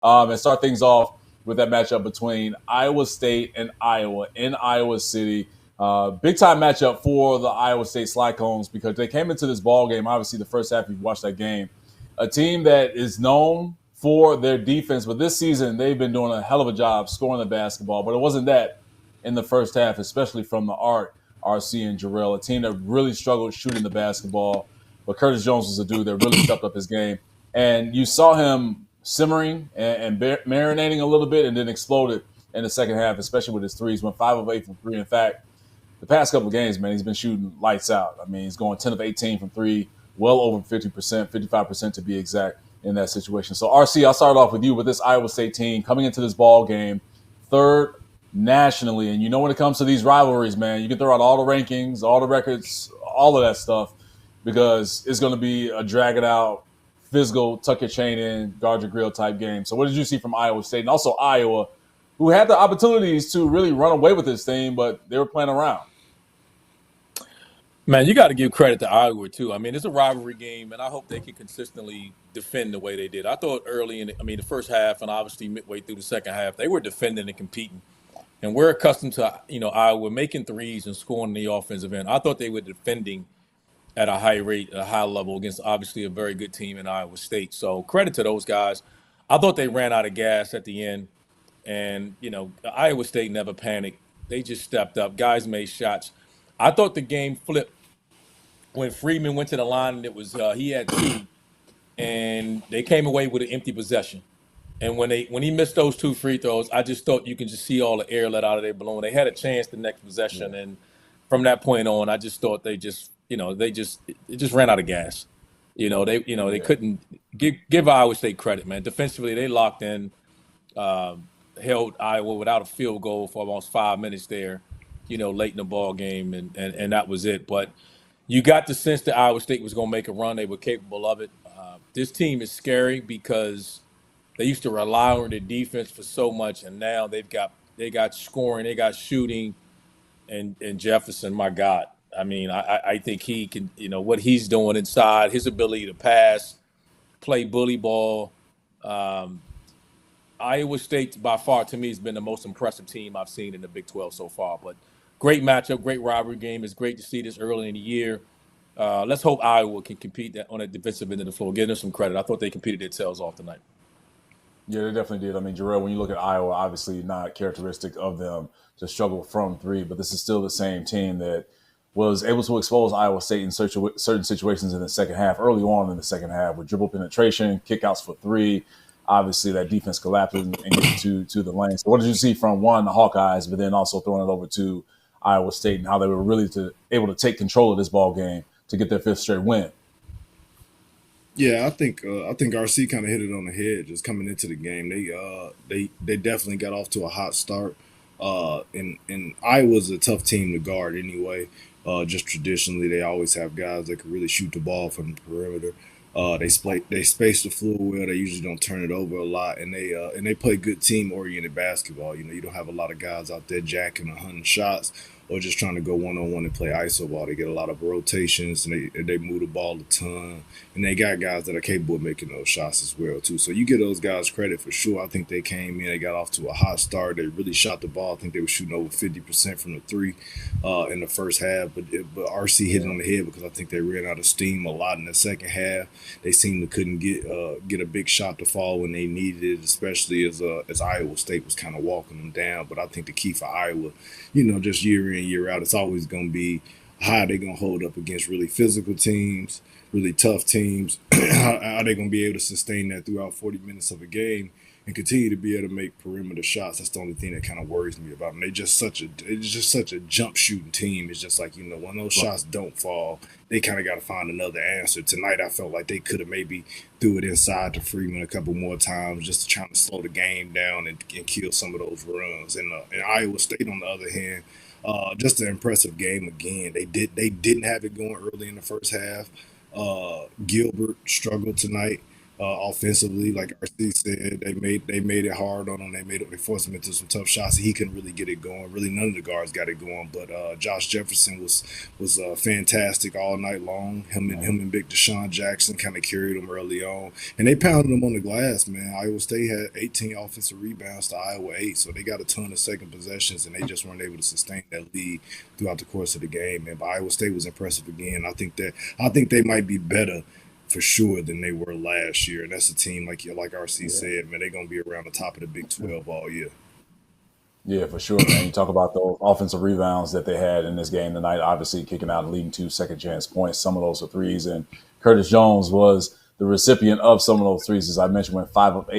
and start things off with that matchup between Iowa State and Iowa in Iowa City. Big time matchup for the Iowa State Slycones because they came into this ball game. Obviously, the first half, you've watched that game. A team that is known for their defense, but this season they've been doing a hell of a job scoring the basketball. But it wasn't that in the first half, especially from the RC and Jarrell, a team that really struggled shooting the basketball. But Curtis Jones was a dude that really stepped up his game, and you saw him simmering and marinating a little bit, and then exploded in the second half, especially with his threes. Went 5 of 8 from three. In fact, the past couple of games, man, he's been shooting lights out. I mean, he's going 10 of 18 from three, well over 50%, 55% to be exact in that situation. So, RC, I'll start off with you with this Iowa State team coming into this ball game, third nationally. And you know, when it comes to these rivalries, man, you can throw out all the rankings, all the records, all of that stuff, because it's going to be a drag it out, physical, tuck your chain in, guard your grill type game. So, what did you see from Iowa State and also Iowa, who had the opportunities to really run away with this thing, but they were playing around? Man, you got to give credit to Iowa too. I mean, it's a rivalry game, and I hope they can consistently defend the way they did. I thought early the first half, and obviously midway through the second half, they were defending and competing. And we're accustomed to Iowa making threes and scoring the offensive end. I thought they were defending at a high rate, a high level against obviously a very good team in Iowa State. So credit to those guys. I thought they ran out of gas at the end, and Iowa State never panicked. They just stepped up. Guys made shots. I thought the game flipped when Freeman went to the line, and it was he had two, and they came away with an empty possession. And when he missed those two free throws, I just thought you can just see all the air let out of their balloon. They had a chance the next possession, and from that point on, I just thought they just it just ran out of gas. They couldn't give Iowa State credit, man. Defensively, they locked in, held Iowa without a field goal for almost 5 minutes there, late in the ball game, and that was it. But you got the sense that Iowa State was going to make a run. They were capable of it. This team is scary because they used to rely on their defense for so much, and now they got scoring, they got shooting, and Jefferson. My God, I mean, I think he can. What he's doing inside, his ability to pass, play bully ball. Iowa State, by far, to me, has been the most impressive team I've seen in the Big 12 so far. But great matchup, great rivalry game. It's great to see this early in the year. Let's hope Iowa can compete on the defensive end of the floor. Give them some credit. I thought they competed their tails off tonight. Yeah, they definitely did. I mean, Jarrell, when you look at Iowa, obviously not characteristic of them to struggle from three, but this is still the same team that was able to expose Iowa State in certain situations in the second half, early on in the second half, with dribble penetration, kickouts for three. Obviously, that defense collapsing and getting to the lane. So, what did you see from one, the Hawkeyes, but then also throwing it over to Iowa State and how they were really able to take control of this ball game to get their fifth straight win? Yeah, I think RC kind of hit it on the head just coming into the game. They definitely got off to a hot start. And Iowa's a tough team to guard anyway. Just traditionally, they always have guys that can really shoot the ball from the perimeter. They space the floor well. They usually don't turn it over a lot, and they play good team oriented basketball. You don't have a lot of guys out there jacking 100 shots or just trying to go one on one and play iso ball. They get a lot of rotations, and they move the ball a ton, and they got guys that are capable of making those shots as well too. So you give those guys credit for sure. I think they came in, they got off to a hot start. They really shot the ball. I think they were shooting over 50% from the three in the first half, but RC hit it on the head because I think they ran out of steam a lot in the second half. They seemed to couldn't get a big shot to fall when they needed it, especially as Iowa State was kind of walking them down. But I think the key for Iowa, just year in, year out, it's always going to be how they going to hold up against really physical teams, really tough teams. How are they going to be able to sustain that throughout 40 minutes of a game and continue to be able to make perimeter shots? That's the only thing that kind of worries me about them. It's just such a jump shooting team. It's just like, when those shots don't fall, they kind of got to find another answer. Tonight, I felt like they could have maybe threw it inside to Freeman a couple more times just to try to slow the game down and kill some of those runs. And Iowa State, on the other hand, just an impressive game again. They didn't have it going early in the first half. Gilbert struggled tonight. offensively. Like RC said, they made it hard on him. They forced him into some tough shots. He couldn't really get it going. Really, none of the guards got it going. But Josh Jefferson was fantastic all night long. Him and Big Deshaun Jackson kind of carried him early on, and they pounded him on the glass. Man, Iowa State had 18 offensive rebounds to Iowa 8, so they got a ton of second possessions, and they just weren't able to sustain that lead throughout the course of the game. Man, but Iowa State was impressive again. I think they might be better for sure than they were last year. And that's a team like RC said, man, they're gonna be around the top of the Big 12 all year. Yeah, for sure, man. You talk about those offensive rebounds that they had in this game tonight, obviously kicking out and leading to second chance points. Some of those were threes, and Curtis Jones was the recipient of some of those threes. As I mentioned, went 5 of 8